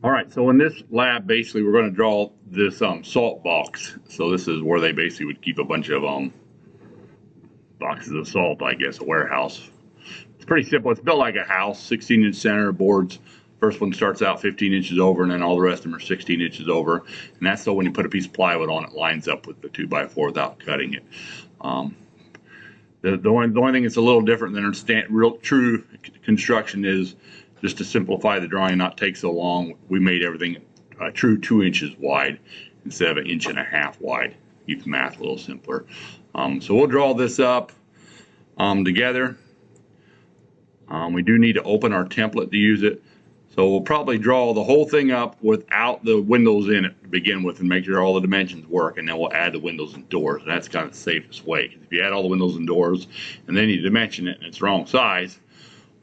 All right, so in this lab, basically, we're going to draw this salt box. So this is where they basically would keep a bunch of boxes of salt, I guess, a warehouse. It's pretty simple. It's built like a house, 16-inch center boards. First one starts out 15 inches over, and then all the rest of them are 16 inches over. And that's so when you put a piece of plywood on, it lines up with the 2x4 without cutting it. The only thing that's a little different than real true construction is, just to simplify the drawing, not take so long, we made everything a true 2 inches wide instead of 1.5 inches wide. Keep the math a little simpler. So we'll draw this up together. We do need to open our template to use it. So we'll probably draw the whole thing up without the windows in it to begin with and make sure all the dimensions work, and then we'll add the windows and doors. And that's kind of the safest way. If you add all the windows and doors and then you dimension it and it's the wrong size,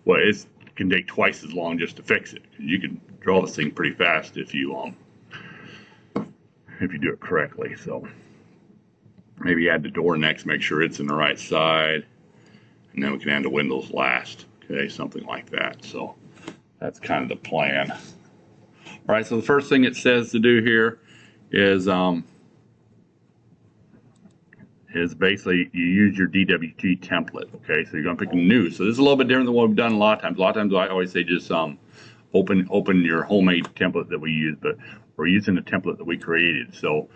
well, it can take twice as long just to fix it. You can draw this thing pretty fast if you do it correctly. So maybe add the door next, make sure it's in the right side, and then we can add the windows last. Okay, something like that. So that's kind of the plan. All right, so the first thing it says to do here is basically you use your DWG template. Okay, so you're going to pick a new. So this is a little bit different than what we've done a lot of times. A lot of times I always say just open your homemade template that we use, but we're using the template that we created. So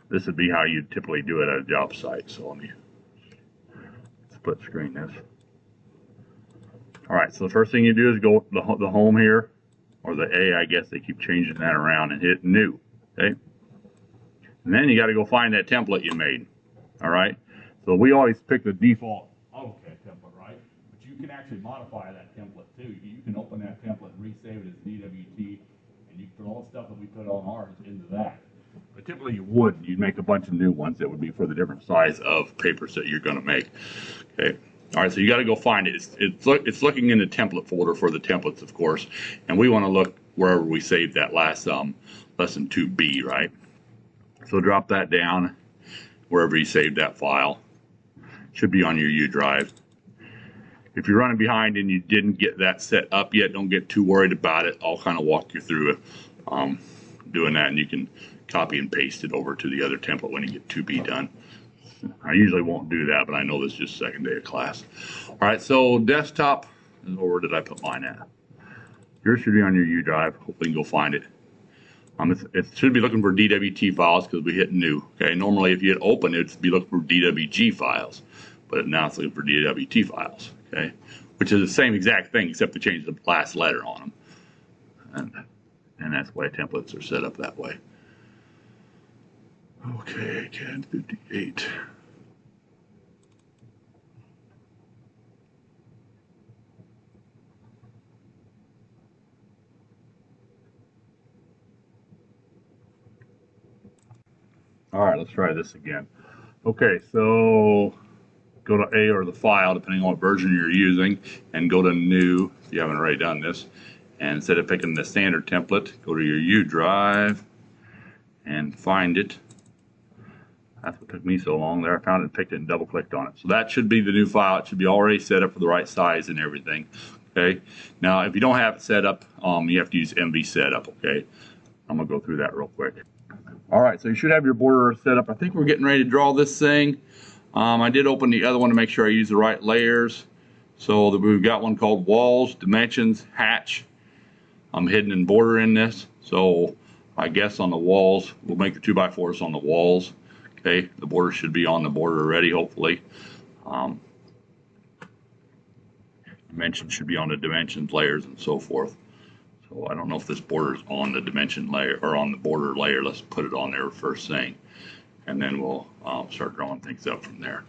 this would be how you typically do it at a job site. So let me split screen this. All right, so the first thing you do is go the home here, or the A, I guess they keep changing that around, and hit new, okay? And then you got to go find that template you made, all right? So we always pick the default AutoCAD template, right? But you can actually modify that template too. You can open that template and resave it as DWG, and you can put all the stuff that we put on ours into that. But typically you wouldn't. You'd make a bunch of new ones that would be for the different size of papers that you're going to make, okay? All right, so you got to go find it. It's looking in the template folder for the templates, of course, and we want to look wherever we saved that last lesson 2B, right? So drop that down wherever you saved that file. It should be on your U drive. If you're running behind and you didn't get that set up yet, don't get too worried about it. I'll kind of walk you through it, doing that, and you can copy and paste it over to the other template when you get 2B done. I usually won't do that, but I know this is just second day of class. All right, so desktop, where did I put mine at? Yours should be on your U drive. Hopefully you can go find it. It should be looking for DWT files because we hit new. Okay, normally if you hit open, it'd be looking for DWG files, but now it's looking for DWT files. Okay, which is the same exact thing except to change the last letter on them, and that's why templates are set up that way. Okay, CAD 58. All right, let's try this again. Okay, so go to A or the file, depending on what version you're using, and go to new, if you haven't already done this. And instead of picking the standard template, go to your U drive and find it. That's what took me so long there. I found it and picked it and double clicked on it. So that should be the new file. It should be already set up for the right size and everything. Okay. Now, if you don't have it set up, you have to use MV setup. Okay. I'm going to go through that real quick. All right. So you should have your border set up. I think we're getting ready to draw this thing. I did open the other one to make sure I use the right layers. So we've got one called walls, dimensions, hatch. I'm hidden in border in this. So I guess on the walls, we'll make the 2x4s on the walls. Okay, the border should be on the border already, hopefully. Dimensions should be on the dimensions layers and so forth. So I don't know if this border is on the dimension layer or on the border layer. Let's put it on there first thing, and then we'll start drawing things up from there.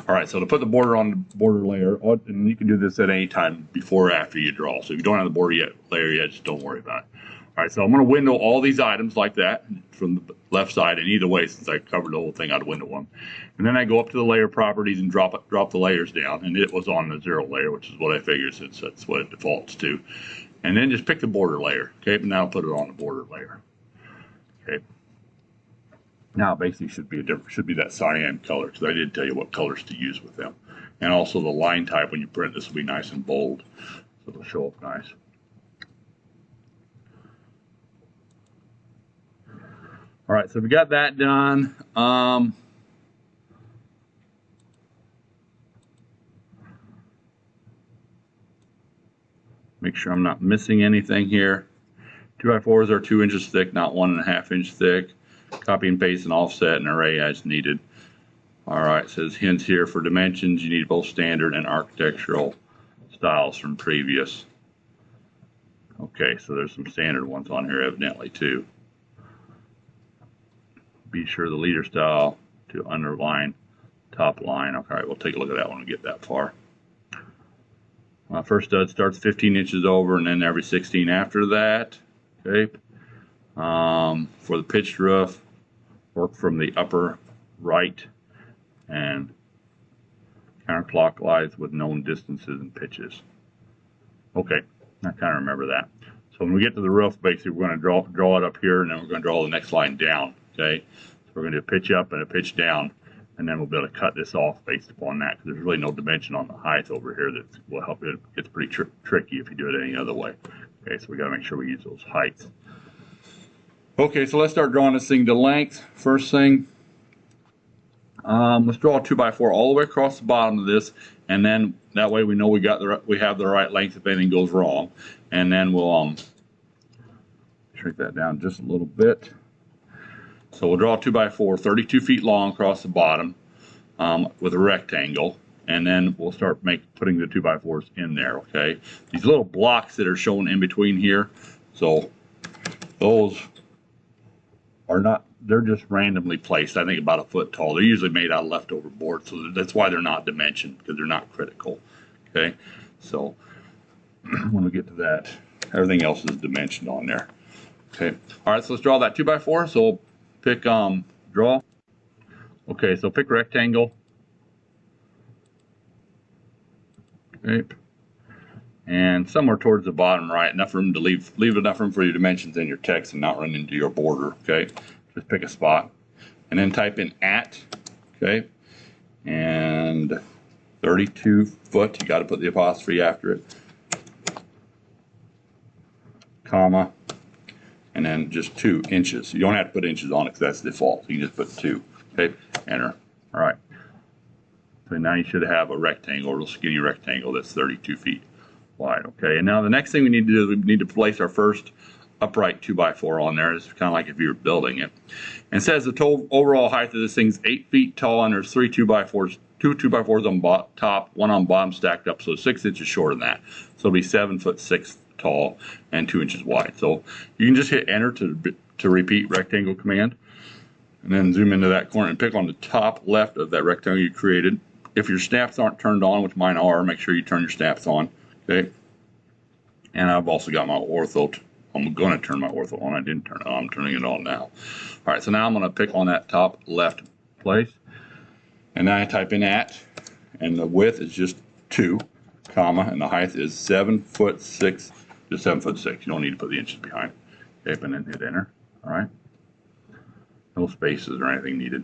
All right, so to put the border on the border layer, and you can do this at any time before or after you draw. So if you don't have the border layer yet, just don't worry about it. All right, so I'm going to window all these items like that from the left side, and either way, since I covered the whole thing, I'd window them. And then I go up to the layer properties and drop the layers down, and it was on the 0 layer, which is what I figured since that's what it defaults to. And then just pick the border layer, okay? And now put it on the border layer, okay? Now basically should be that cyan color, because I did tell you what colors to use with them. And also the line type when you print this will be nice and bold, so it'll show up nice. All right, so we got that done. Make sure I'm not missing anything here. 2x4s are 2 inches thick, not 1.5 inch thick. Copy and paste and offset and array as needed. All right, it says hints here for dimensions. You need both standard and architectural styles from previous. Okay, so there's some standard ones on here evidently too. Be sure the leader style to underline top line. Okay, we'll take a look at that when we get that far. First stud starts 15 inches over and then every 16 after that. Okay. For the pitched roof, work from the upper right and counterclockwise with known distances and pitches. Okay, I kind of remember that. So when we get to the roof, basically we're going to draw it up here, and then we're going to draw the next line down. Okay, so we're going to do a pitch up and a pitch down, and then we'll be able to cut this off based upon that, because there's really no dimension on the height over here that will help it. It's pretty tricky if you do it any other way. Okay, so we got to make sure we use those heights. Okay, so let's start drawing this thing to length. First thing, let's draw a 2x4 all the way across the bottom of this, and then that way we know we have the right length if anything goes wrong. And then we'll shrink that down just a little bit. So we'll draw a 2x4, 32 feet long across the bottom with a rectangle, and then we'll start putting the 2x4s in there. Okay, these little blocks that are shown in between here, so those are not, they're just randomly placed. I think about a foot tall. They're usually made out of leftover board, so that's why they're not dimensioned, because they're not critical. Okay, so when we get to that, everything else is dimensioned on there. Okay, all right, so let's draw that 2x4. So we'll pick draw. Okay, so pick rectangle. Okay, and somewhere towards the bottom right, enough room to leave enough room for your dimensions in your text and not run into your border. Okay, just pick a spot and then type in at. Okay, and 32 foot, you got to put the apostrophe after it, comma, and then just 2 inches. You don't have to put inches on it because that's default. You can just put 2. Okay, enter. All right. So now you should have a rectangle, a real skinny rectangle that's 32 feet wide. Okay, and now the next thing we need to do is we need to place our first upright 2x4 on there. It's kind of like if you were building it. And it says the total overall height of this thing's 8 feet tall, and there's 3 2x4s, 2 2x4s on top, 1 on bottom stacked up, so 6 inches shorter than that. So it'll be 7'6" tall and 2 inches wide. So you can just hit enter to repeat rectangle command, and then zoom into that corner and pick on the top left of that rectangle you created. If your snaps aren't turned on, which mine are, make sure you turn your snaps on. Okay. And I've also got my ortho. I'm going to turn my ortho on. I didn't turn it on. I'm turning it on now. All right. So now I'm going to pick on that top left place, and then I type in at, and the width is just 2, comma, and the height is 7'6", just 7'6". You don't need to put the inches behind. Okay, and then hit enter. All right. No spaces or anything needed.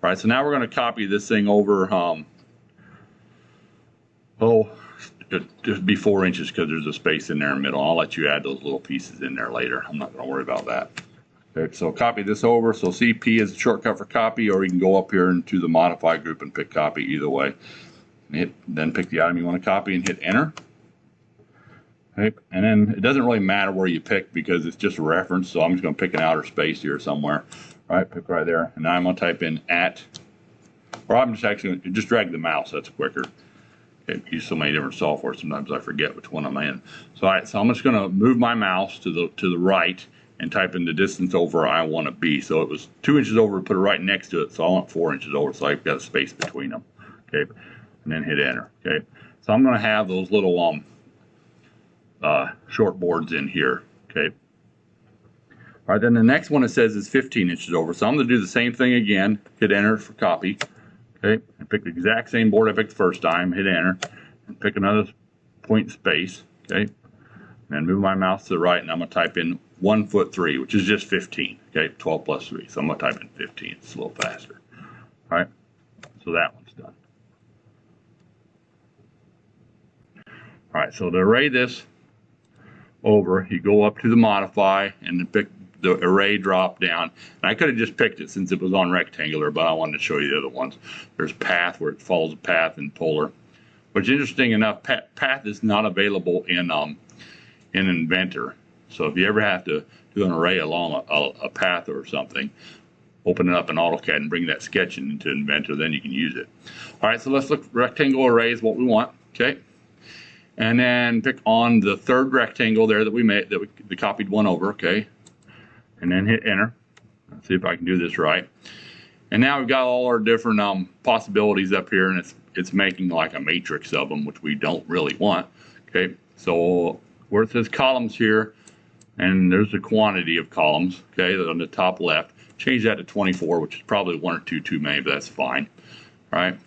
All right, so now we're going to copy this thing over, just be 4 inches because there's a space in there in the middle. I'll let you add those little pieces in there later. I'm not going to worry about that. Okay, so copy this over. So CP is a shortcut for copy, or you can go up here into the modify group and pick copy either way. Then pick the item you want to copy and hit enter. Okay, and then it doesn't really matter where you pick because it's just a reference, so I'm just going to pick an outer space here somewhere. All right, pick right there, and now I'm going to type in at, or I'm just actually going to just drag the mouse. That's quicker. Okay, use so many different software, sometimes I forget which one I'm in. So, all right, so I'm just going to move my mouse to the right and type in the distance over I want to be. So it was 2 inches over, put it right next to it, so I want 4 inches over, so I've got a space between them. Okay, and then hit enter. Okay, so I'm going to have those little short boards in here. Okay. All right, then the next one it says is 15 inches over. So I'm going to do the same thing again, hit enter for copy. Okay, and pick the exact same board I picked the first time, hit enter, and pick another point space. Okay, and then move my mouse to the right, and I'm going to type in 1'3", which is just 15. Okay, 12 plus 3. So I'm going to type in 15. It's a little faster. All right, so that one's done. All right, so to array this over, you go up to the modify and then the array drop down. And I could have just picked it since it was on rectangular, but I wanted to show you the other ones. There's path, where it follows a path, and polar. Which, interesting enough, path is not available in Inventor. So if you ever have to do an array along a path or something, open it up in AutoCAD and bring that sketch into Inventor, then you can use it. All right, so let's look. Rectangle array is what we want. Okay. And then pick on the third rectangle there that we made, that we copied one over, okay? And then hit enter. Let's see if I can do this right. And now we've got all our different possibilities up here, and it's making like a matrix of them, which we don't really want, okay? So where it says columns here, and there's the quantity of columns, okay, on the top left. Change that to 24, which is probably one or two too many, but that's fine, all right?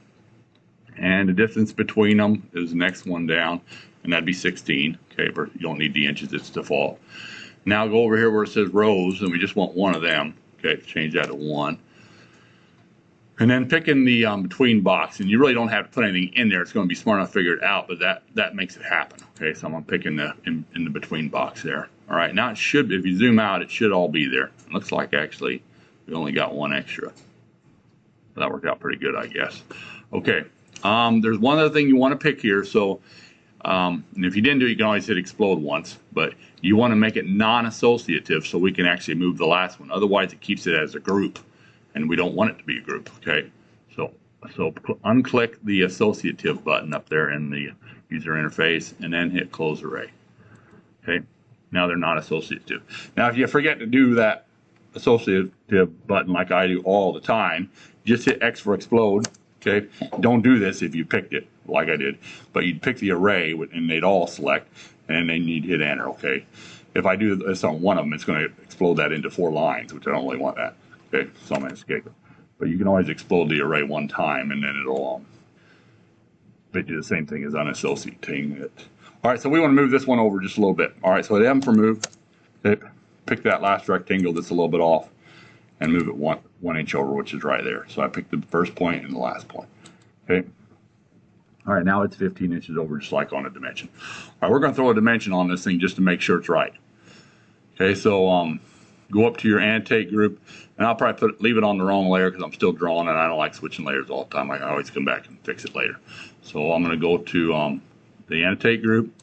And the distance between them is the next one down, and that'd be 16. Okay, but you don't need the inches, it's default. Now go over here where it says rows, and we just want one of them. Okay, change that to 1. And then pick in the between box, and you really don't have to put anything in there. It's going to be smart enough to figure it out, but that makes it happen. Okay, so I'm going to pick in the between box there. All right, now it should, if you zoom out, it should all be there. It looks like actually we only got one extra. That worked out pretty good, I guess. Okay. There's one other thing you want to pick here. So, and if you didn't do it, you can always hit explode once, but you want to make it non-associative so we can actually move the last one. Otherwise, it keeps it as a group, and we don't want it to be a group. Okay, so unclick the associative button up there in the user interface, and then hit close array. Okay, now they're not associative. Now, if you forget to do that associative button like I do all the time, just hit X for explode. Okay, don't do this if you picked it like I did, but you'd pick the array and they'd all select, and then you'd hit enter. Okay, if I do this on one of them, it's going to explode that into 4 lines, which I don't really want that. Okay, so I'm going to escape it. But you can always explode the array one time, and then it'll do the same thing as unassociating it. All right, so we want to move this one over just a little bit. All right, so hit M for move. Okay, pick that last rectangle that's a little bit off, and move it one inch over, which is right there. So I picked the first point and the last point. Okay. All right, now it's 15 inches over, just like on a dimension. All right, we're going to throw a dimension on this thing just to make sure it's right. Okay, so go up to your annotate group, and I'll probably leave it on the wrong layer because I'm still drawing, and I don't like switching layers all the time. I can always come back and fix it later. So I'm going to go to the annotate group,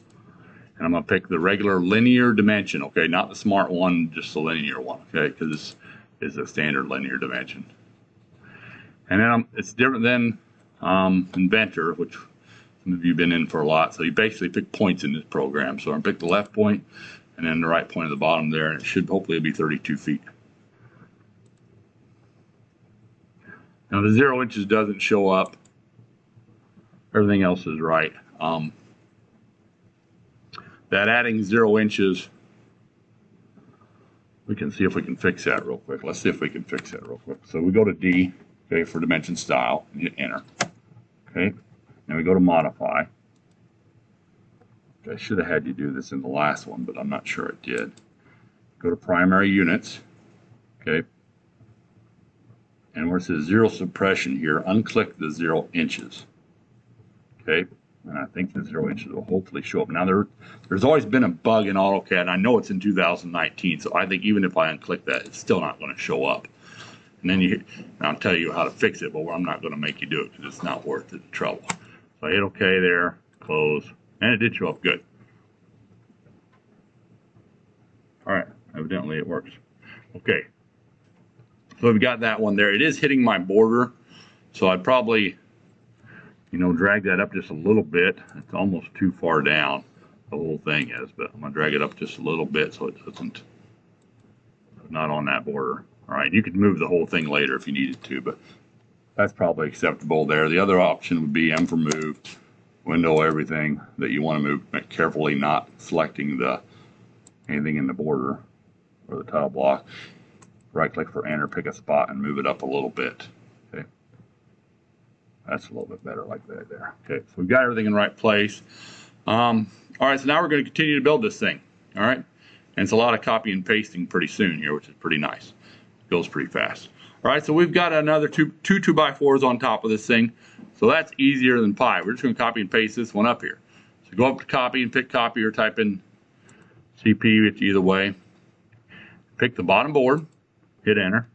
and I'm going to pick the regular linear dimension. Okay, not the smart one, just the linear one. Okay, because this is a standard linear dimension. And then it's different than Inventor, which some of you have been in for a lot. So you basically pick points in this program. So I'm going to pick the left point and then the right point at the bottom there, and it should hopefully be 32 feet. Now the 0 inches doesn't show up. Everything else is right. That adding 0 inches, we can see if we can fix that real quick. Let's see if we can fix that real quick. So we go to D, okay, for dimension style, and hit enter. Okay, then we go to modify. Okay, I should have had you do this in the last one, but I'm not sure it did. Go to primary units, okay, and where it says 0 suppression here, unclick the 0 inches. Okay, and I think the 0 inches will hopefully show up. Now there's always been a bug in AutoCAD. I know it's in 2019, so I think even if I unclick that, it's still not going to show up. And then I'll tell you how to fix it, but I'm not going to make you do it because it's not worth the trouble. So I hit OK there, close, and it did show up good. All right, evidently it works. Okay, so we've got that one there. It is hitting my border, so I'd probably, drag that up just a little bit. It's almost too far down, the whole thing is, but I'm going to drag it up just a little bit so it doesn't, not on that border. All right, you could move the whole thing later if you needed to, but that's probably acceptable there. The other option would be M for move, window everything that you want to move, carefully not selecting anything in the border or the tile block. Right click for enter, pick a spot and move it up a little bit. Okay, that's a little bit better like that there. Okay, so we've got everything in the right place. All right, so now we're going to continue to build this thing. All right, and it's a lot of copy and pasting pretty soon here, which is pretty nice. Goes pretty fast. All right, so we've got another two 2x4s on top of this thing. So that's easier than pi. We're just going to copy and paste this one up here. So go up to copy and pick copy or type in CP either way. pick the bottom board, hit enter.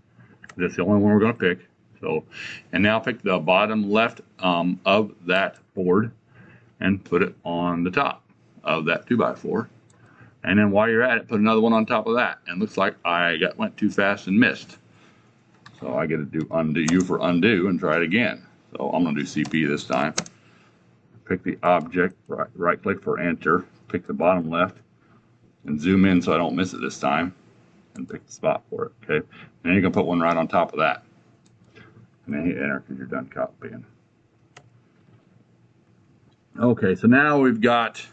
That's the only one we're going to pick. So, and now pick the bottom left of that board and put it on the top of that 2x4. And then while you're at it, put another one on top of that. And looks like I went too fast and missed. So I get to do undo for undo and try it again. So I'm going to do CP this time. Pick the object, right click for enter, pick the bottom left, and zoom in so I don't miss it this time, and pick the spot for it. Okay, and then you can put one right on top of that, and then hit enter because you're done copying. Okay, so now we've got,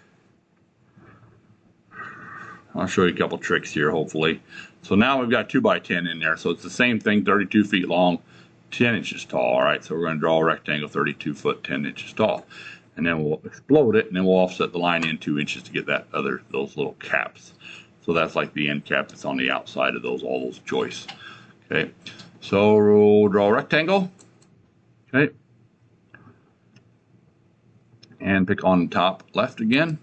I'll show you a couple tricks here hopefully. So now we've got 2x10 in there, so it's the same thing, 32 feet long, 10 inches tall. All right, so we're going to draw a rectangle 32 foot, 10 inches tall. And then we'll explode it, and then we'll offset the line in 2 inches to get those little caps. So that's like the end cap that's on the outside of all those joists. Okay, so we'll draw a rectangle. Okay, and pick on top left again,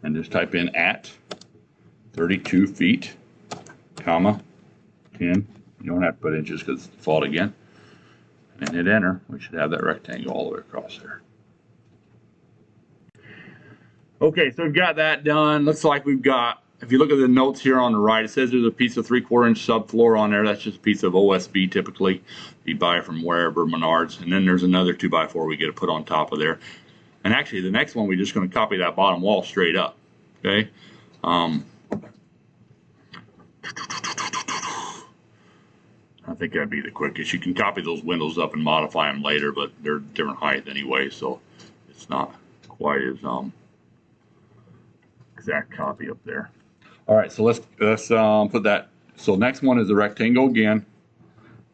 and just type in at 32 feet, comma 10. You don't have to put inches because it's default again. And hit enter. We should have that rectangle all the way across there. Okay, so we've got that done. Looks like we've got, if you look at the notes here on the right, it says there's a piece of 3/4 inch subfloor on there. That's just a piece of OSB typically. You buy it from wherever, Menards. And then there's another 2x4 we get to put on top of there. And actually, the next one, we're just going to copy that bottom wall straight up. Okay. I think that'd be the quickest. You can copy those windows up and modify them later, but they're different height anyway, so it's not quite as exact copy up there. All right, so let's put that. So next one is a rectangle again,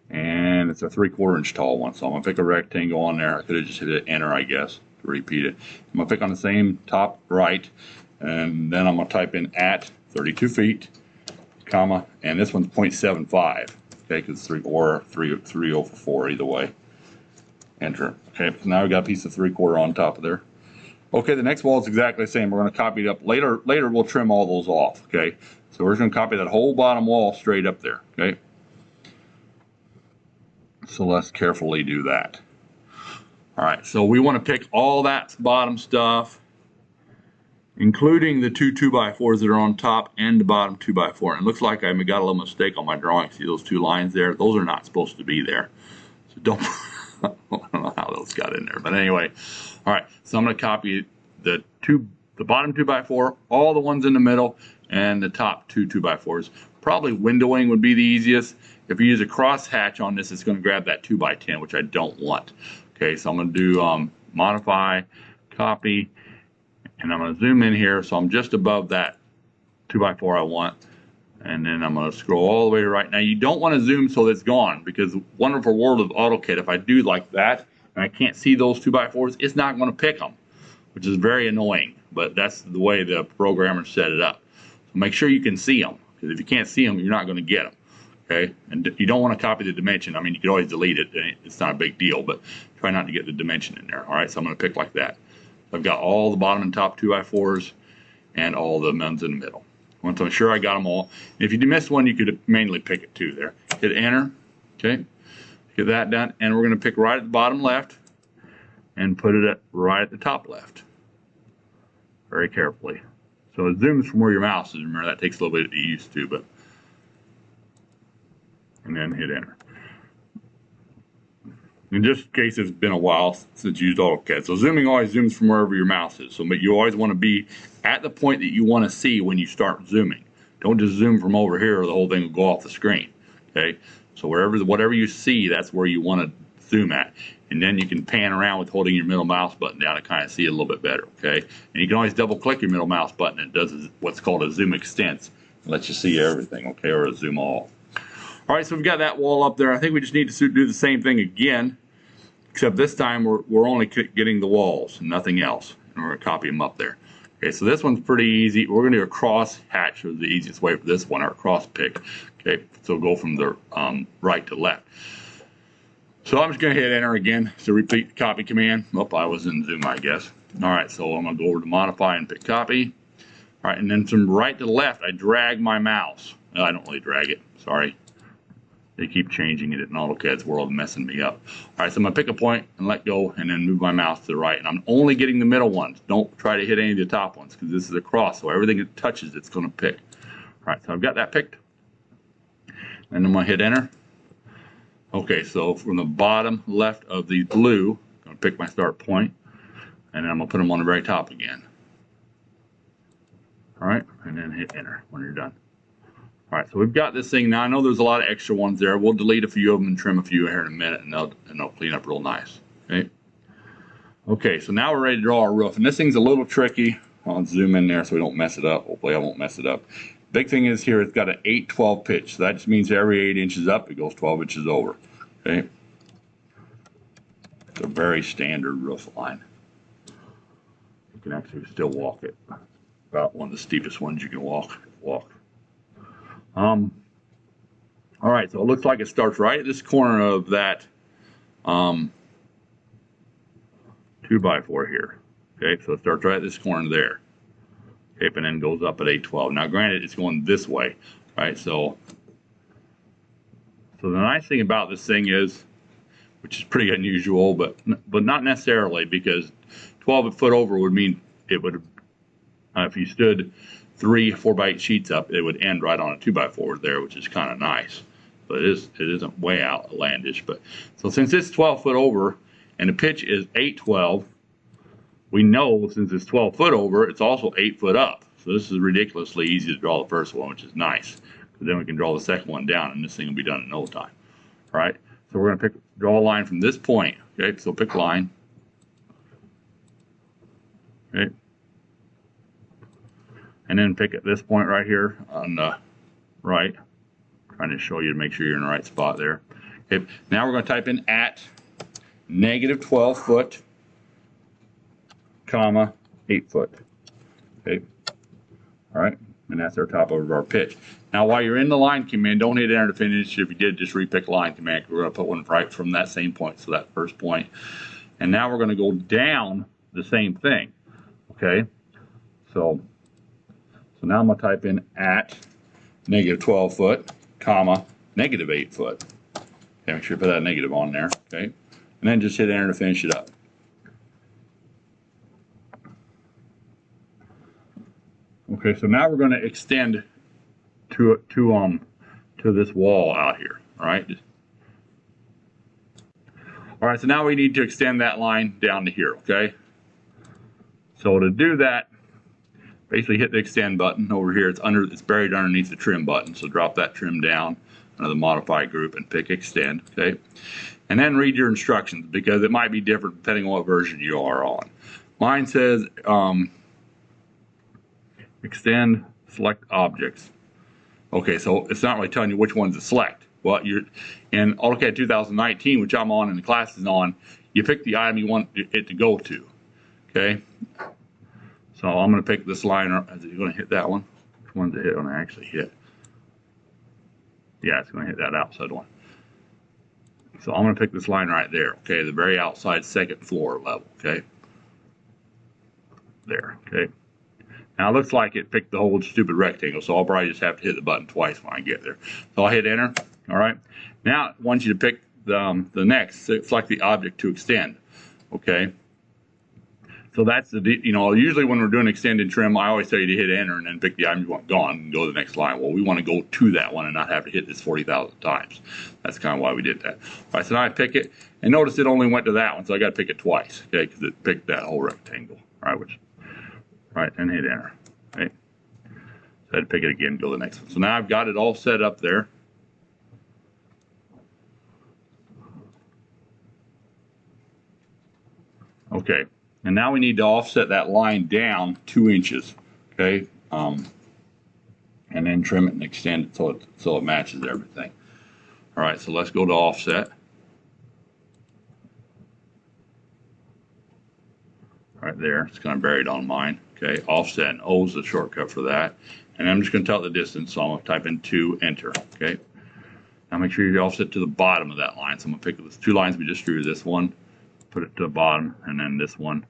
and it's a 3/4 inch tall one. So I'm gonna pick a rectangle on there. I could have just hit enter, I guess, to repeat it. I'm gonna pick on the same top right, and then I'm gonna type in at 32 feet, comma, and this one's 0.75. Okay, because 3/4 either way. Enter. Okay, so now we got a piece of 3/4 on top of there. Okay, the next wall is exactly the same. We're going to copy it up. Later we'll trim all those off, okay? So we're just going to copy that whole bottom wall straight up there, okay? So let's carefully do that. All right, so we want to pick all that bottom stuff, including the two 2x4s that are on top and the bottom 2x4. And it looks like I got a little mistake on my drawing. See those two lines there? Those are not supposed to be there. So don't, I don't know how those got in there. But anyway, all right, so I'm going to copy the bottom 2x4, all the ones in the middle, and the top two 2x4s. Probably windowing would be the easiest. If you use a cross hatch on this, it's going to grab that 2x10, which I don't want. Okay, so I'm going to do modify, copy, and I'm going to zoom in here, so I'm just above that 2x4 I want. And then I'm going to scroll all the way to right. Now, you don't want to zoom so that it's gone, because wonderful world of AutoCAD, if I do like that, and I can't see those 2x4s, it's not going to pick them, which is very annoying, but that's the way the programmer set it up. So make sure you can see them, because if you can't see them, you're not going to get them, okay? And you don't want to copy the dimension. I mean, you can always delete it. It's not a big deal, but try not to get the dimension in there, all right? So I'm going to pick like that. I've got all the bottom and top 2x4s and all the ones in the middle. Once I'm sure I got them all. If you missed one, you could manually pick it too there. Hit enter, okay? Get that done, and we're going to pick right at the bottom left and put it right at the top left. Very carefully. So it zooms from where your mouse is. Remember, that takes a little bit to get used to, but and then hit enter. In this case, it's been a while since you used AutoCAD. So zooming always zooms from wherever your mouse is. So but you always want to be at the point that you want to see when you start zooming. Don't just zoom from over here or the whole thing will go off the screen. Okay? So whatever you see, that's where you want to zoom at. And then you can pan around with holding your middle mouse button down to kind of see it a little bit better. Okay? And you can always double click your middle mouse button. It does what's called a zoom extents. It lets you see everything, okay, or a zoom all. All right, so we've got that wall up there. I think we just need to do the same thing again, except this time we're only getting the walls and nothing else. And we're going to copy them up there. Okay, so this one's pretty easy. We're going to do a cross hatch, is the easiest way for this one, or a cross pick. Okay, so go from the right to left. So I'm just going to hit enter again to repeat the copy command. Oh, I was in Zoom, I guess. All right, so I'm going to go over to modify and pick copy. All right, and then from right to left, I drag my mouse. I don't really drag it. Sorry. They keep changing it in AutoCAD's world, messing me up. All right, so I'm going to pick a point and let go and then move my mouse to the right. And I'm only getting the middle ones. Don't try to hit any of the top ones because this is a cross. So everything it touches, it's going to pick. All right, so I've got that picked. And I'm going to hit enter. Okay, so from the bottom left of the blue, I'm going to pick my start point. And then I'm going to put them on the very top again. All right, and then hit enter when you're done. All right, so we've got this thing now. I know there's a lot of extra ones there. We'll delete a few of them and trim a few here in a minute, and they'll clean up real nice. Okay. Okay, so now we're ready to draw our roof, and this thing's a little tricky. I'll zoom in there so we don't mess it up. Hopefully, I won't mess it up. Big thing is here, it's got an 8/12 pitch. So that just means every 8 inches up, it goes 12 inches over. Okay. It's a very standard roof line. You can actually still walk it. About one of the steepest ones you can walk. All right, so it looks like it starts right at this corner of that 2x4 here. Okay, so it starts right at this corner there. Okay, and then goes up at 8/12. Now, granted, it's going this way, right? So the nice thing about this thing is, which is pretty unusual, but not necessarily, because 12 foot over would mean it would, if you stood 3 4x8 sheets up, it would end right on a 2x4 there, which is kind of nice. But it isn't way outlandish. But so since it's 12 foot over and the pitch is 8/12, we know since it's 12 foot over, it's also 8 foot up. So this is ridiculously easy to draw the first one, which is nice. Because then we can draw the second one down, and this thing will be done in no time. All right. So we're going to draw a line from this point. Okay. So pick line. Okay. And then pick at this point right here on the right. Trying to show you to make sure you're in the right spot there. Okay. Now we're going to type in at -12 foot, comma, 8 foot. Okay. All right. And that's our top of our pitch. Now, while you're in the line command, don't hit enter to finish. If you did, just repick line command. We're going to put one right from that same point, so that first point. And now we're going to go down the same thing. Okay. So now I'm going to type in at -12 foot, comma, -8 foot. Okay, make sure you put that negative on there. Okay. And then just hit enter to finish it up. Okay, so now we're going to extend to this wall out here. All right. All right, so now we need to extend that line down to here. Okay. So to do that, basically hit the extend button over here. It's buried underneath the trim button. So drop that trim down under the modify group and pick extend. Okay. And then read your instructions because it might be different depending on what version you are on. Mine says extend, select objects. Okay, so it's not really telling you which ones to select. Well, you're in AutoCAD 2019, which I'm on and the class is on, you pick the item you want it to go to. Okay, so I'm going to pick this line. Is it going to hit that one? Which one's it going to actually hit? Yeah, it's going to hit that outside one. So I'm going to pick this line right there. Okay, the very outside second floor level. Okay, there. Okay. Now it looks like it picked the whole stupid rectangle, so I'll probably just have to hit the button twice when I get there. So I'll hit enter. All right. Now I want you to pick the next. Select the object to extend. Okay. So that's usually when we're doing extend and trim, I always tell you to hit enter and then pick the item you want gone and go to the next line. Well, we want to go to that one and not have to hit this 40,000 times. That's kind of why we did that. All right. So now I pick it, and notice it only went to that one, so I got to pick it twice. Okay, because it picked that whole rectangle. All right, right, and hit enter. Okay. So I had to pick it again, go to the next one. So now I've got it all set up there. Okay, and now we need to offset that line down 2 inches. Okay, and then trim it and extend it so it matches everything. All right, so let's go to offset. Right there, it's kind of buried on mine. Okay, offset, and O is the shortcut for that. And I'm just going to tell it the distance, so I'm going to type in 2, enter. Okay, now make sure you offset to the bottom of that line. So I'm going to pick the 2 lines we just drew, this one, put it to the bottom, and then this one,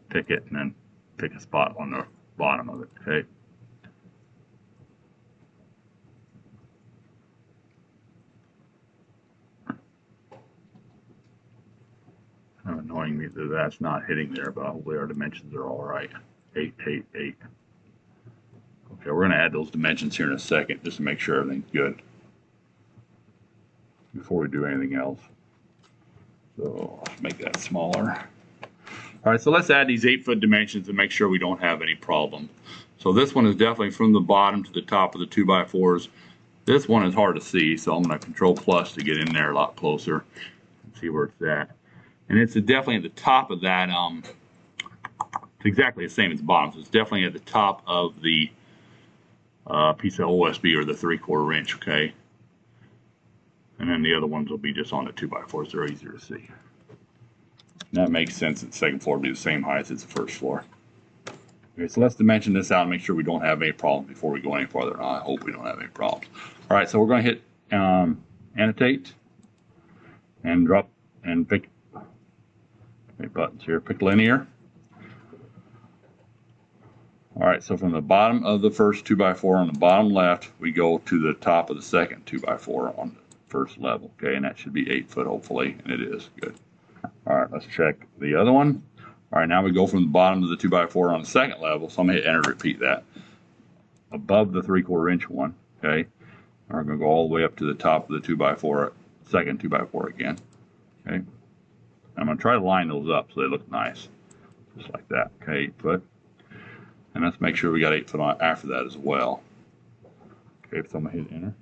pick it, and then pick a spot on the bottom of it. Okay. annoying me that that's not hitting there, but hopefully our dimensions are all right. 8, 8, 8. Okay, we're going to add those dimensions here in a second just to make sure everything's good before we do anything else. So let's make that smaller. All right, so let's add these 8-foot dimensions and make sure we don't have any problem. So this one is definitely from the bottom to the top of the 2x4s. This one is hard to see, so I'm going to Control Plus to get in there a lot closer and see where it's at. And it's definitely at the top of that. It's exactly the same as the bottom, so it's definitely at the top of the piece of OSB or the 3/4 inch, okay? And then the other ones will be just on the 2x4s. They're easier to see. And that makes sense that the second floor will be the same height as the first floor. Okay, so let's dimension this out and make sure we don't have any problems before we go any farther. I hope we don't have any problems. All right, so we're going to hit annotate and drop and pick buttons here. Pick linear. All right, so from the bottom of the first 2x4 on the bottom left, we go to the top of the second 2x4 on the first level. Okay, and that should be 8 foot hopefully, and it is. Good. All right, let's check the other one. All right, now we go from the bottom of the 2x4 on the second level, so I'm going to hit enter to repeat that. Above the 3/4 inch one, okay? And we're going to go all the way up to the top of the 2x4, second 2x4 again, okay? And I'm going to try to line those up so they look nice, just like that, okay, 8 foot. And let's make sure we got 8 foot on after that as well. Okay, so I'm going to hit enter.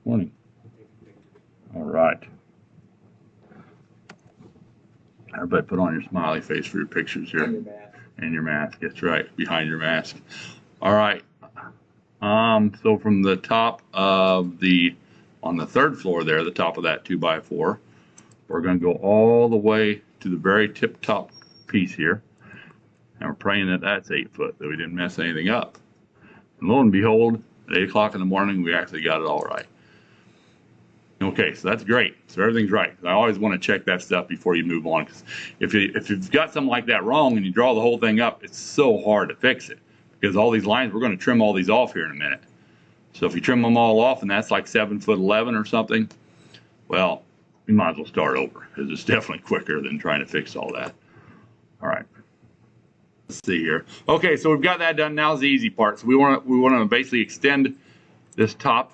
Morning. All right. Everybody put on your smiley face for your pictures here. And your mask. That's right, behind your mask. All right. So from the top of on the third floor there, the top of that 2x4, we're going to go all the way to the very tip top piece here. And we're praying that that's 8 foot, that we didn't mess anything up. And lo and behold, at 8 o'clock in the morning, we actually got it all right. Okay, so that's great. So everything's right. I always want to check that stuff before you move on, because if you've got something like that wrong and you draw the whole thing up, it's so hard to fix it. Because all these lines, we're going to trim all these off here in a minute. So if you trim them all off and that's like 7'11" or something, well, you might as well start over, because it's definitely quicker than trying to fix all that. All right. Let's see here. Okay, so we've got that done. Now's the easy part. So we want to basically extend this top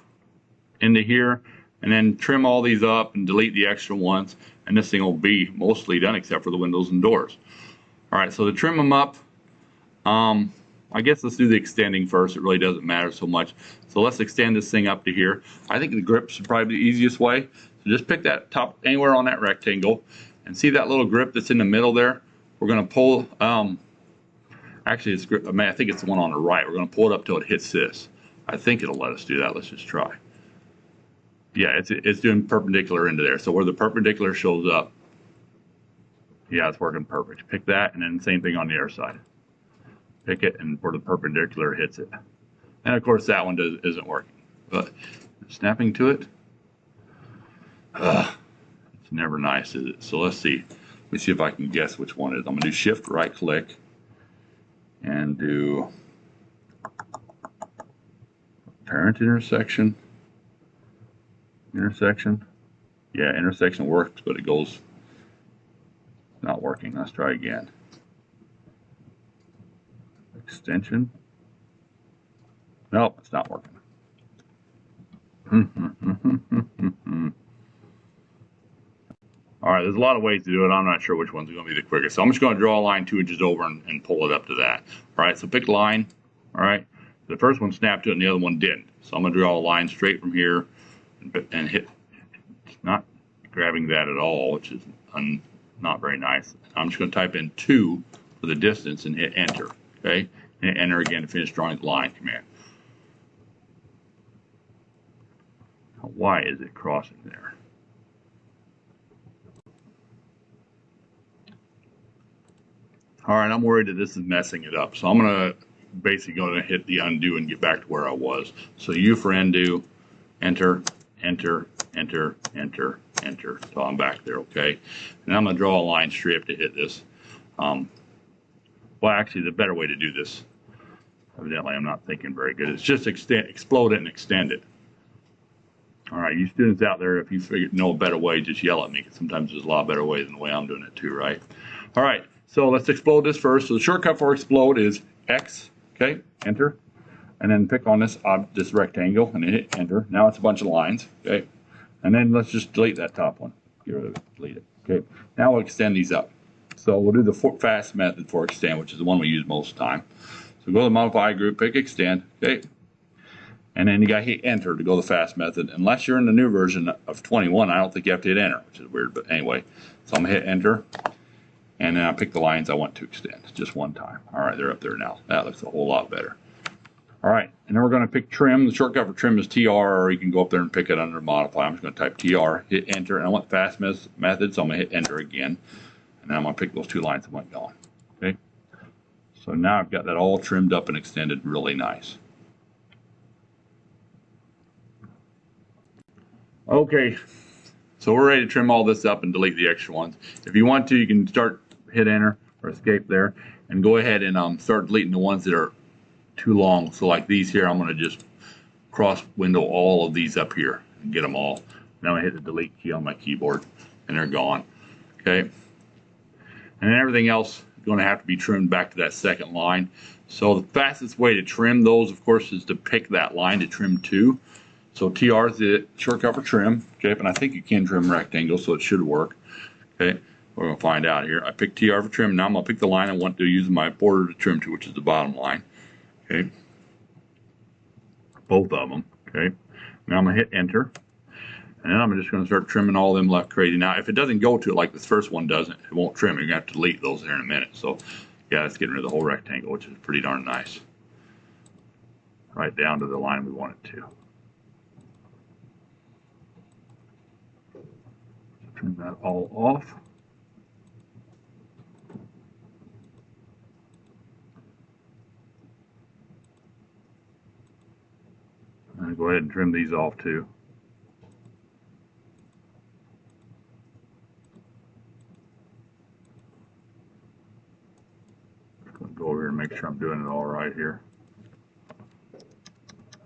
into here, and then trim all these up and delete the extra ones, and this thing will be mostly done except for the windows and doors. All right, so to trim them up, I guess let's do the extending first. It really doesn't matter so much. So let's extend this thing up to here. I think the grips are probably the easiest way. So just pick that top anywhere on that rectangle, and see that little grip that's in the middle there? We're going to pull, actually I think it's the one on the right. We're going to pull it up till it hits this. I think it'll let us do that. Let's just try. Yeah, it's doing perpendicular into there. So where the perpendicular shows up, yeah, it's working perfect. Pick that, and then same thing on the other side. Pick it, and where the perpendicular hits it. And of course that one isn't working. But snapping to it, it's never nice, is it? So let's see. Let me see if I can guess which one it is. I'm going to do Shift right click and do parent intersection. Intersection. Yeah, intersection works, but it goes not working. Let's try again. Extension. Nope, it's not working. All right, there's a lot of ways to do it. I'm not sure which one's going to be the quickest. So I'm just going to draw a line 2 inches over and pull it up to that. All right, so pick line. All right, the first one snapped to it and the other one didn't. So I'm going to draw a line straight from here and hit. It's not grabbing that at all, which is not very nice. I'm just going to type in 2 for the distance and hit enter. Okay, and enter again to finish drawing the line command. Now, why is it crossing there? All right, I'm worried that this is messing it up. So I'm going to basically go to hit the undo and get back to where I was. So U for undo, enter, enter, enter, enter, enter. So I'm back there, okay? And I'm going to draw a line straight up to hit this. Well, actually, the better way to do this, evidently I'm not thinking very good, it's just explode it and extend it. All right, you students out there, if you know a better way, just yell at me, because sometimes there's a lot better ways than the way I'm doing it too, right? All right, so let's explode this first. So the shortcut for explode is X, okay, enter, and then pick on this rectangle and hit enter. Now it's a bunch of lines, okay, and then let's just delete that top one. Get rid of it, delete it, okay. Now we'll extend these up. So we'll do the fast method for extend, which is the one we use most of the time. So go to the modify group, pick extend, okay, and then you got to hit enter to go the fast method. Unless you're in the new version of 21, I don't think you have to hit enter, which is weird, but anyway. So I'm gonna hit enter. And then I pick the lines I want to extend just one time. All right, they're up there now. That looks a whole lot better. All right, and then we're going to pick trim. The shortcut for trim is TR, or you can go up there and pick it under modify. I'm just going to type TR, hit enter, and I want fast method, so I'm going to hit enter again. And then I'm going to pick those two lines that went gone. Okay, so now I've got that all trimmed up and extended really nice. Okay, so we're ready to trim all this up and delete the extra ones. If you want to, you can hit enter or escape there and go ahead and start deleting the ones that are too long. So like these here, I'm going to just cross window all of these up here and get them all. Now I hit the delete key on my keyboard and they're gone. Okay, and then everything else is going to have to be trimmed back to that second line. So the fastest way to trim those, of course, is to pick that line to trim to. So TR is the shortcut for trim, okay, and I think you can trim rectangles, so it should work. Okay, we're going to find out here. I picked TR for trim. Now I'm going to pick the line I want to use my border to trim to, which is the bottom line. Okay, both of them. Okay, now I'm going to hit enter, and then I'm just going to start trimming all of them left crazy. Now, if it doesn't go to it like this first one doesn't, it won't trim. You're going to have to delete those here in a minute. So, yeah, it's getting rid of the whole rectangle, which is pretty darn nice. Right down to the line we want it to. Trim that all off. And go ahead and trim these off too. Just going to go over here and make sure I'm doing it all right here.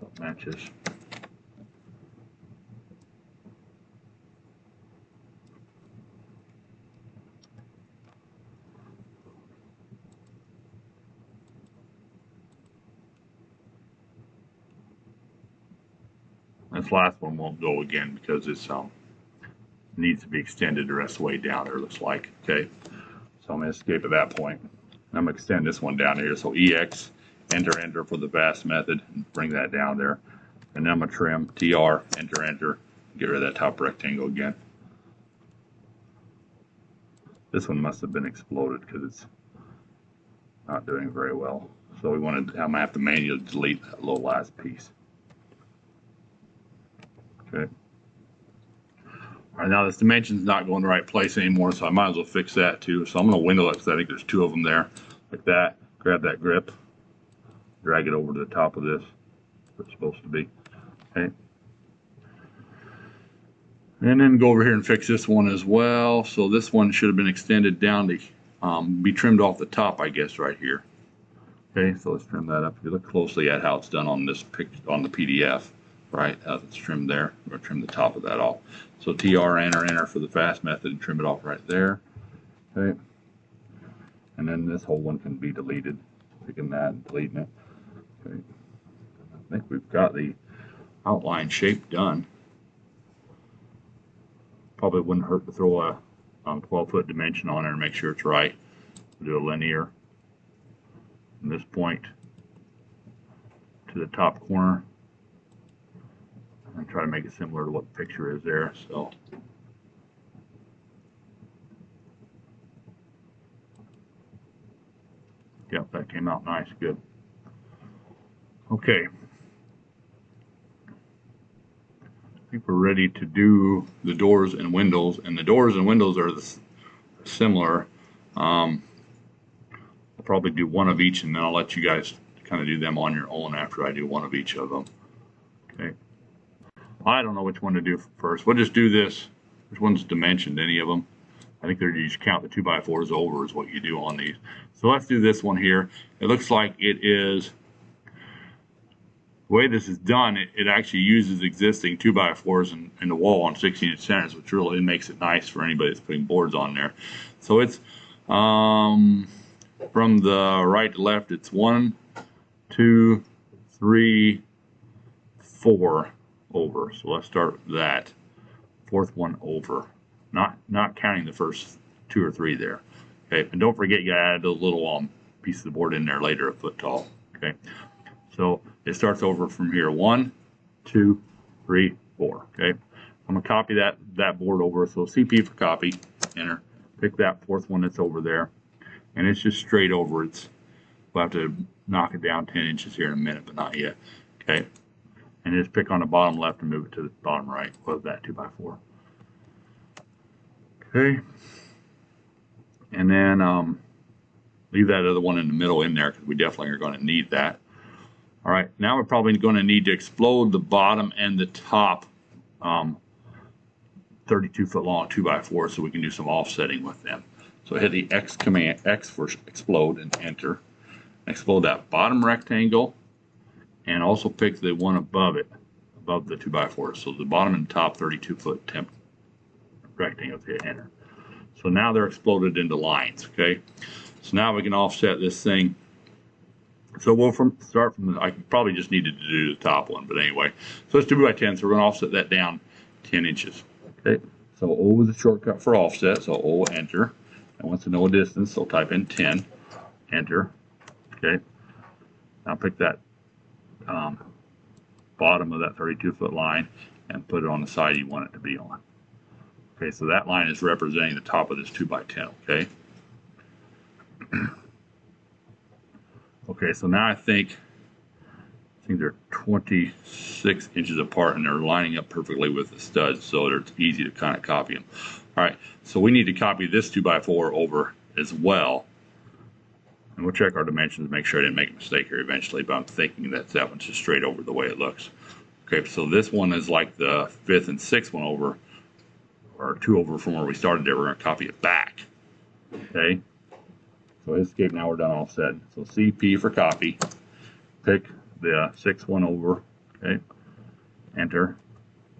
So it matches. This last one won't go again because it's needs to be extended the rest of the way down there, looks like. Okay, so I'm going to escape at that point. I'm going to extend this one down here. So EX, enter for the fast method, and bring that down there. And then I'm going to trim, TR, enter, get rid of that top rectangle again. This one must have been exploded because it's not doing very well. So I'm going to have to manually delete that little last piece. Okay. All right, now this dimension's not going the right place anymore, so I might as well fix that too. So I'm going to window it because I think there's two of them there, like that. Grab that grip, drag it over to the top of this, where it's supposed to be. Okay. And then go over here and fix this one as well. So this one should have been extended down to be trimmed off the top, I guess, right here. Okay, so let's trim that up. If you look closely at how it's done on this on the PDF. Right, it's trimmed there. We're going to trim the top of that off. So TR, enter for the fast method and trim it off right there. Okay. And then this whole one can be deleted. Picking that and deleting it. Okay. I think we've got the outline shape done. Probably wouldn't hurt to throw a 12-foot dimension on there and make sure it's right. We'll do a linear from this point to the top corner. And try to make it similar to what the picture is there. So, yep, that came out nice, good. Okay, I think we're ready to do the doors and windows, and the doors and windows are similar. I'll probably do one of each, and then I'll let you guys kind of do them on your own after I do one of each of them. Okay. I don't know which one to do first. We'll just do this. Which one's dimensioned? Any of them? I think you just count the 2x4s over is what you do on these. So let's do this one here. It looks like it is, the way this is done, it actually uses existing 2x4s in the wall on 16-inch centers, which really makes it nice for anybody that's putting boards on there. So it's From the right to left, it's 1, 2, 3, 4 over. So let's start with that. Fourth one over. Not counting the first 2 or 3 there. Okay, and don't forget you add those little pieces of board in there later, a foot tall. Okay, so it starts over from here. 1, 2, 3, 4. Okay, I'm gonna copy that board over. So CP for copy. Enter. Pick that fourth one that's over there, and it's just straight over. We'll have to knock it down 10 inches here in a minute, but not yet. Okay, and just pick on the bottom left and move it to the bottom right. What that 2x4? Okay, and then leave that other one in the middle in there because we definitely are going to need that. All right, now we're probably going to need to explode the bottom and the top 32-foot long 2x4 so we can do some offsetting with them. So hit the X command, X for explode, and enter. Explode that bottom rectangle, and also pick the one above it, above the 2x4. So the bottom and top 32-foot temp rectangles, hit enter. So now they're exploded into lines, okay? So now we can offset this thing. So we'll start from I probably just needed to do the top one, but anyway. So it's 2x10, so we're gonna offset that down 10 inches. Okay, so O is the shortcut for offset, so O, enter. I want to know a distance, so type in 10, enter. Okay, now pick that bottom of that 32-foot line and put it on the side you want it to be on. Okay, so that line is representing the top of this 2x10, okay? Okay, so now I think they're 26 inches apart and they're lining up perfectly with the studs, so it's easy to kind of copy them. All right, so we need to copy this 2x4 over as well. And we'll check our dimensions, make sure I didn't make a mistake here eventually, but I'm thinking that one's just straight over the way it looks. Okay, so this one is like the 5th and 6th one over, or 2 over from where we started there. We're going to copy it back. Okay, so escape, now we're done offset. So CP for copy, pick the 6th one over, okay, enter,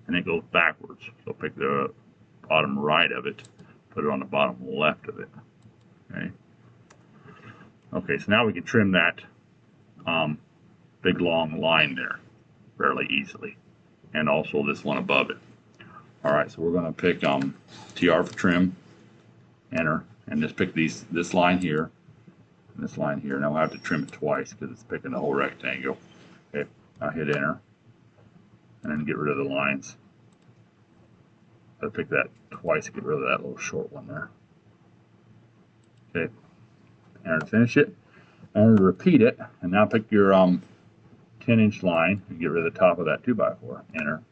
and it goes backwards. So pick the bottom right of it, put it on the bottom left of it, okay. Okay, so now we can trim that big long line there fairly easily, and also this one above it. All right, so we're going to pick TR for trim, enter, and just pick this line here, and this line here. Now I have to trim it twice because it's picking the whole rectangle. Okay, I'll hit enter, and then get rid of the lines. I'll pick that twice, get rid of that little short one there. Okay, enter to finish it, and repeat it, and now pick your 10-inch line and get rid of the top of that 2x4. Enter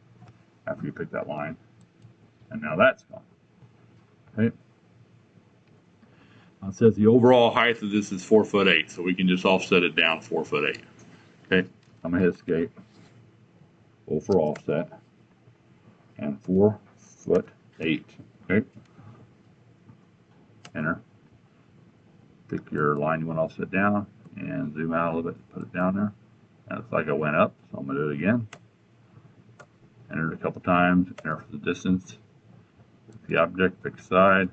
after you pick that line, and now that's gone. Okay. It says the overall height of this is 4'8", so we can just offset it down 4'8". Okay, I'm gonna hit escape. Go for offset, and 4'8". Okay. Enter. Pick your line you want to offset down and zoom out a little bit, put it down there. And it's like I went up, so I'm going to do it again. Enter it a couple times, enter for the distance. Pick the object, pick the side,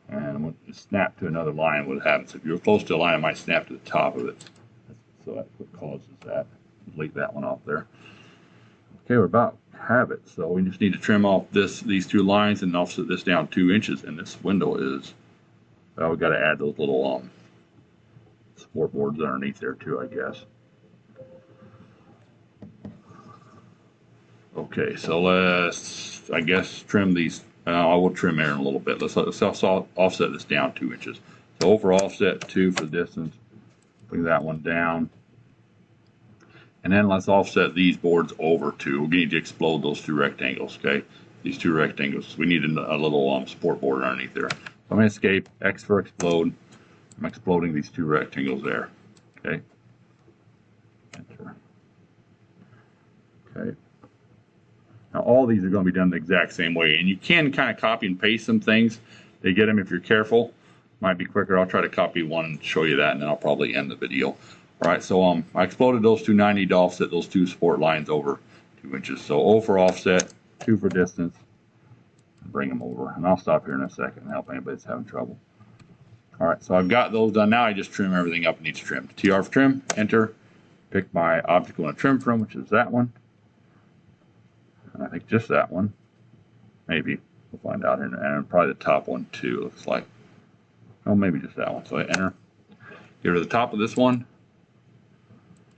and when you snap to another line, what happens? If you're close to a line, it might snap to the top of it. So that's what causes that. Delete that one off there. Okay, we're about to have it. So we just need to trim off these 2 lines and offset this down 2 inches. And this window is, well, we've got to add those little support boards underneath there too, I guess. Okay, so let's, I guess, trim these. I will trim here in a little bit. Let's offset this down 2 inches. So over offset 2 for the distance. Bring that one down. And then let's offset these boards over 2. We need to explode those 2 rectangles, okay? These 2 rectangles. We need a little support board underneath there. I'm going to escape, X for explode. I'm exploding these 2 rectangles there, okay? Enter. Okay. Now all these are going to be done the exact same way, and you can kind of copy and paste some things to get them if you're careful. Might be quicker. I'll try to copy one and show you that, and then I'll probably end the video. All right, so I exploded those 2. Now I need to offset those 2 support lines over 2 inches. So O for offset, 2 for distance, and bring them over. And I'll stop here in a second and help anybody that's having trouble. All right, so I've got those done. Now I just trim everything up that needs trimmed. TR for trim, enter, pick my object I want to trim from, which is that one. And I think just that one. Maybe. We'll find out. And probably the top one too, looks like. Oh, maybe just that one. So I enter. Get rid of the top of this one.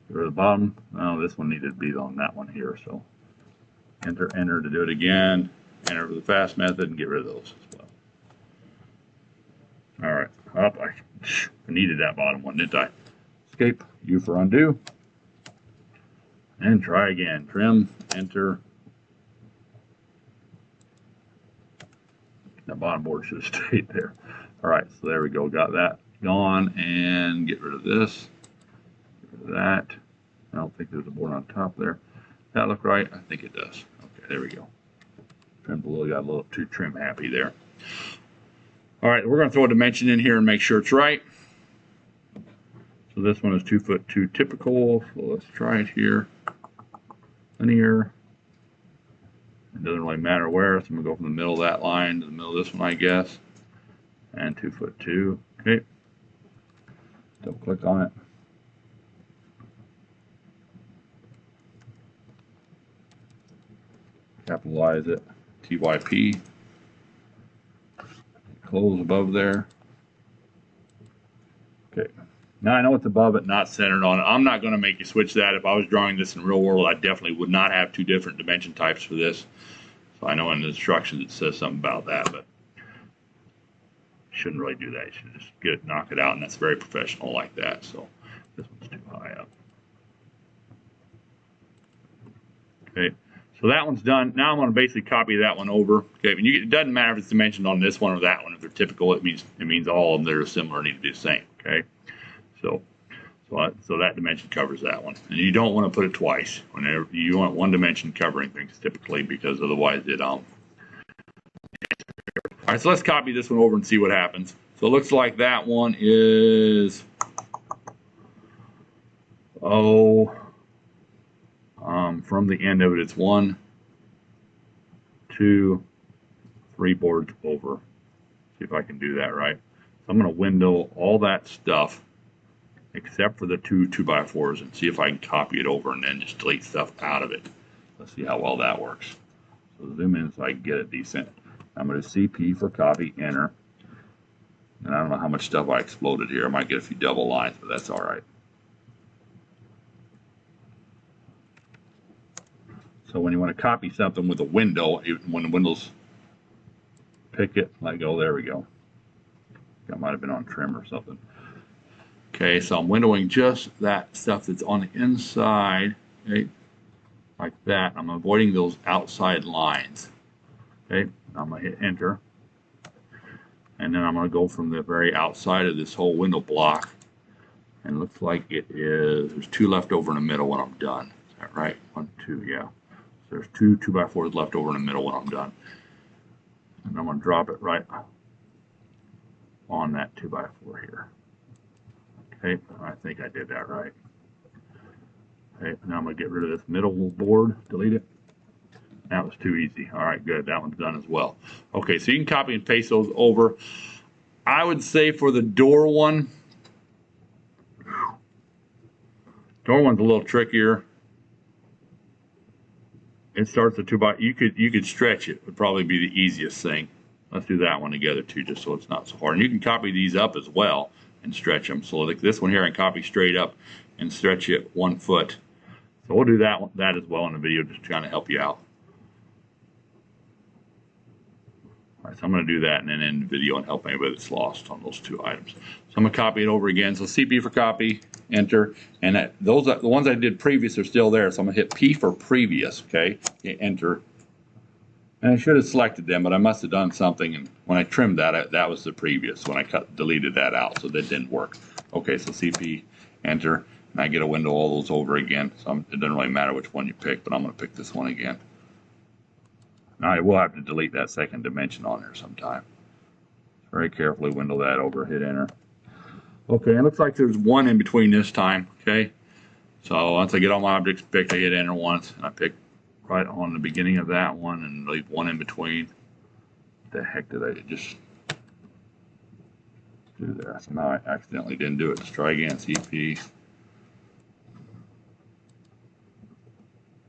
Get rid of the bottom. Oh, this one needed to be on that one here. So enter, enter to do it again. Enter for the fast method and get rid of those as well. All right. Up. I needed that bottom one, didn't I? Escape. U for undo. And try again. Trim. Enter. That bottom board should have stayed there. All right, so there we go. Got that gone, and get rid of this. Get rid of that. I don't think there's a board on top there. That look right? I think it does. Okay, there we go. Trim below, got a little too trim happy there. All right, we're going to throw a dimension in here and make sure it's right. So this one is 2'2" typical. So let's try it here. Linear. It doesn't really matter where, so I'm going to go from the middle of that line to the middle of this one, I guess. And 2'2". Okay. Double click on it. Capitalize it. TYP. Close above there. Okay. Now I know it's above it, not centered on it. I'm not going to make you switch that. If I was drawing this in real world, I definitely would not have two different dimension types for this. So I know in the instructions it says something about that, but shouldn't really do that. You should just knock it out, and that's very professional like that. So this one's too high up. Okay, so that one's done. Now I'm going to basically copy that one over. Okay, it doesn't matter if it's dimensioned on this one or that one. If they're typical, it means all of them that are similar need to do the same. Okay, so that dimension covers that one, and you don't want to put it twice. Whenever you want one dimension covering things typically, because otherwise it All right, so let's copy this one over and see what happens. So it looks like that one is from the end of it, it's 1, 2, 3 boards over. See if I can do that right. So I'm going to window all that stuff except for the 2 2x4s and see if I can copy it over and then just delete stuff out of it. Let's see how well that works. So zoom in so I can get it decent. I'm going to CP for copy, enter. And I don't know how much stuff I exploded here. I might get a few double lines, but that's all right. So when you want to copy something with a window, when the windows pick it, let go, there we go. That might have been on trim or something. Okay, so I'm windowing just that stuff that's on the inside, okay, like that. I'm avoiding those outside lines. Okay, I'm going to hit enter. And then I'm going to go from the very outside of this whole window block. And it looks like there's 2 left over in the middle when I'm done. Is that right? 1, 2, yeah. So there's 2 2x4s left over in the middle when I'm done. And I'm going to drop it right on that 2x4 here. Okay, I think I did that right. Okay, now I'm going to get rid of this middle board, delete it. That was too easy. All right, good. That one's done as well. Okay, so you can copy and paste those over. I would say for the door one's a little trickier. It starts at 2x. You could stretch it. Would probably be the easiest thing. Let's do that one together too, just so it's not so hard. And you can copy these up as well and stretch them. So like this one here, I can copy straight up and stretch it 1 foot. So we'll do that as well in the video, just trying to help you out. All right, so I'm going to do that and then end the video and help anybody that's lost on those 2 items. So I'm going to copy it over again. So CP for copy, enter, and the ones I did previous are still there. So I'm going to hit P for previous, okay, enter. And I should have selected them, but I must have done something, and when I trimmed that, that was the previous, when I deleted that out, so that didn't work. Okay, so CP, enter, and I get a window all those over again. So it doesn't really matter which one you pick, but I'm going to pick this one again. Now I will have to delete that second dimension on there sometime. Very carefully window that over, hit enter. Okay, it looks like there's 1 in between this time, okay? So once I get all my objects picked, I hit enter once, and I pick right on the beginning of that one and leave 1 in between. What the heck did I just do there. So now I accidentally didn't do it. Let's try again. CP.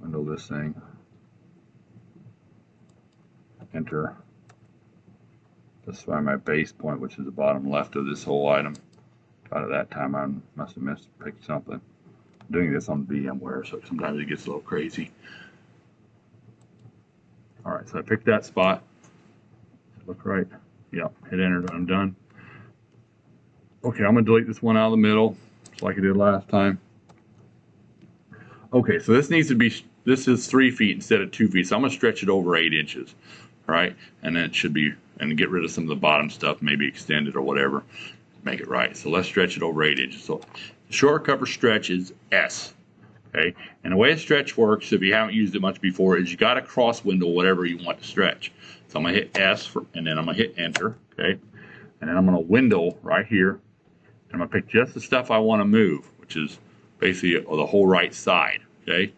Window this thing. Enter. Let's find my base point, which is the bottom left of this whole item. Got it that time. I must have picked something. I'm doing this on VMware, so sometimes it gets a little crazy. All right, so I picked that spot. Look right. Yep, hit enter. I'm done. Okay, I'm gonna delete this one out of the middle, just like I did last time. Okay, so this needs to be, this is 3 feet instead of 2 feet, so I'm gonna stretch it over 8 inches, right? And then it should be, and get rid of some of the bottom stuff, maybe extend it or whatever, make it right. So let's stretch it over 8 inches. So the shortcut for stretch is S, okay? And the way a stretch works, if you haven't used it much before, is you got to cross window whatever you want to stretch. So I'm gonna hit S, and then I'm gonna hit enter, okay? And then I'm gonna window right here. I'm gonna pick just the stuff I want to move, which is basically the whole right side, okay?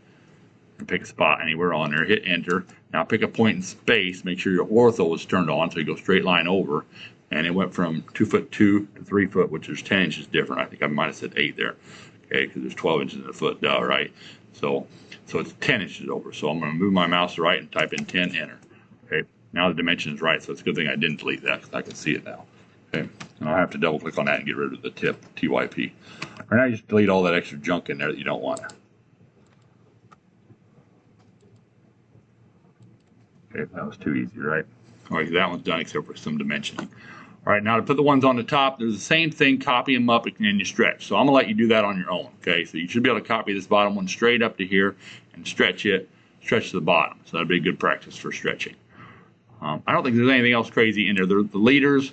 And pick a spot anywhere on there, hit enter. Now pick a point in space, make sure your ortho is turned on so you go straight line over. And it went from 2'2" to 3 foot, which is 10 inches different. I think I might have said 8 there, okay? Because there's 12 inches in a foot, duh, right? So it's 10 inches over. So I'm gonna move my mouse to the right and type in 10, enter, okay? Now the dimension is right, so it's a good thing I didn't delete that because I can see it now. Okay, and I'll have to double click on that and get rid of the tip, TYP. Right now, you just delete all that extra junk in there that you don't want. Okay, that was too easy, right? All right, that one's done except for some dimensioning. All right, now to put the ones on the top, there's the same thing, copy them up and you stretch. So I'm gonna let you do that on your own, okay? So you should be able to copy this bottom one straight up to here and stretch it, stretch to the bottom. So that'd be a good practice for stretching. I don't think there's anything else crazy in there. The leaders,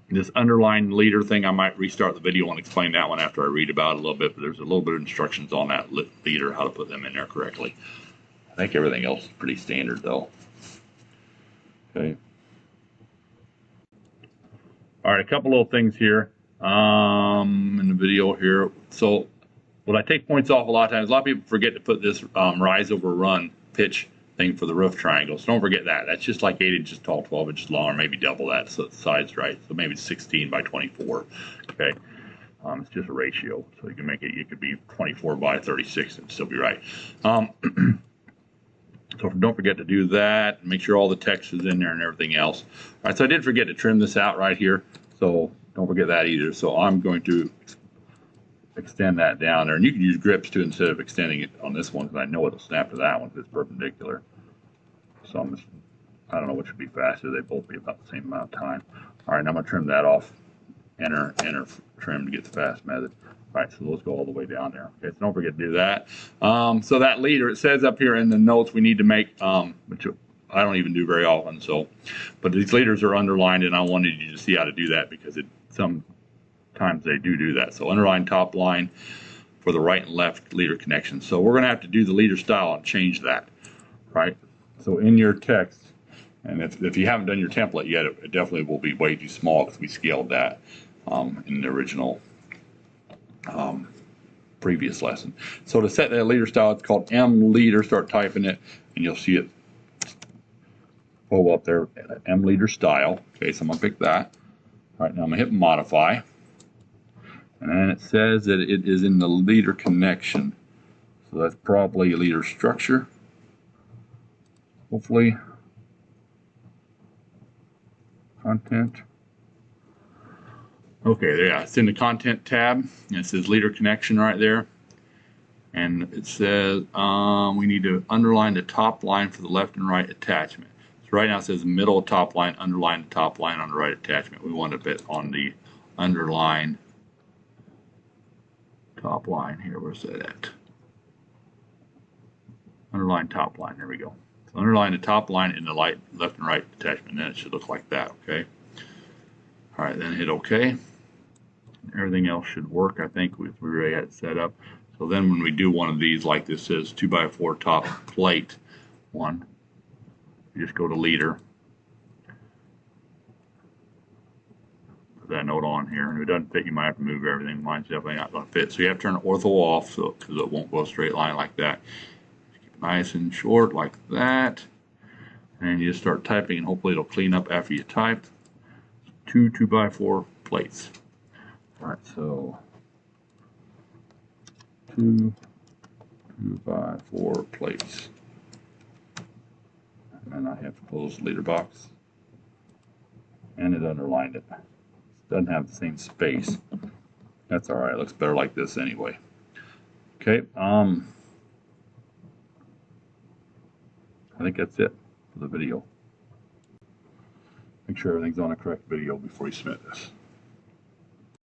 this underlined leader thing, I might restart the video and explain that one after I read about it a little bit, but there's a little bit of instructions on that leader, how to put them in there correctly. I think everything else is pretty standard though. Okay. All right, a couple little things here in the video here. So when I take points off a lot of times, a lot of people forget to put this rise over run pitch thing for the roof triangle. So don't forget that. That's just like 8 inches tall, 12 inches long, or maybe double that so the side's right. So maybe 16 by 24. Okay. It's just a ratio. So you can make it, could be 24 by 36 and still be right. So don't forget to do that. Make sure all the text is in there and everything else. All right, so I did forget to trim this out right here. So don't forget that either. So I'm going to extend that down there. And you can use grips too instead of extending it on this one because I know it'll snap to that one if it's perpendicular. So I don't know which would be faster. They both be about the same amount of time. All right, now I'm going to trim that off. Enter, trim to get the fast method. All right, so let's go all the way down there. Okay, so don't forget to do that. So that leader, it says up here in the notes we need to make, which I don't even do very often. So, but these leaders are underlined, and I wanted you to see how to do that because sometimes they do that. So underline top line for the right and left leader connection. So we're going to have to do the leader style and change that, right? So in your text, and if you haven't done your template yet, it definitely will be way too small because we scaled that in the original previous lesson. So to set that leader style, it's called M leader. Start typing it, and you'll see it pull up there. M leader style. Okay, so I'm gonna pick that. All right, now I'm gonna hit modify, and then it says that it is in the leader connection. So that's probably leader structure. Hopefully, content. Okay, yeah, it's in the content tab, and it says leader connection right there. And it says we need to underline the top line for the left and right attachment. So right now it says middle top line, underline the top line on the right attachment. We want to put on the underline top line here. Where's that at? Underline top line, there we go. So underline the top line in the left and right attachment, then it should look like that, okay? All right, then hit OK. Everything else should work, I think, we already had it set up. So then when we do one of these, like this says 2x4 top plate one, you just go to leader. Put that note on here. And if it doesn't fit, you might have to move everything. Mine's definitely not going to fit. So you have to turn ortho off because it won't go a straight line like that. Keep it nice and short like that. And you just start typing, and hopefully it'll clean up after you type. two 2x4 plates. All right, so 2 2x4 plates. And I have to close the leader box. And it underlined it. It doesn't have the same space. That's all right. It looks better like this anyway. Okay. I think that's it for the video. Make sure everything's on a correct video before you submit this.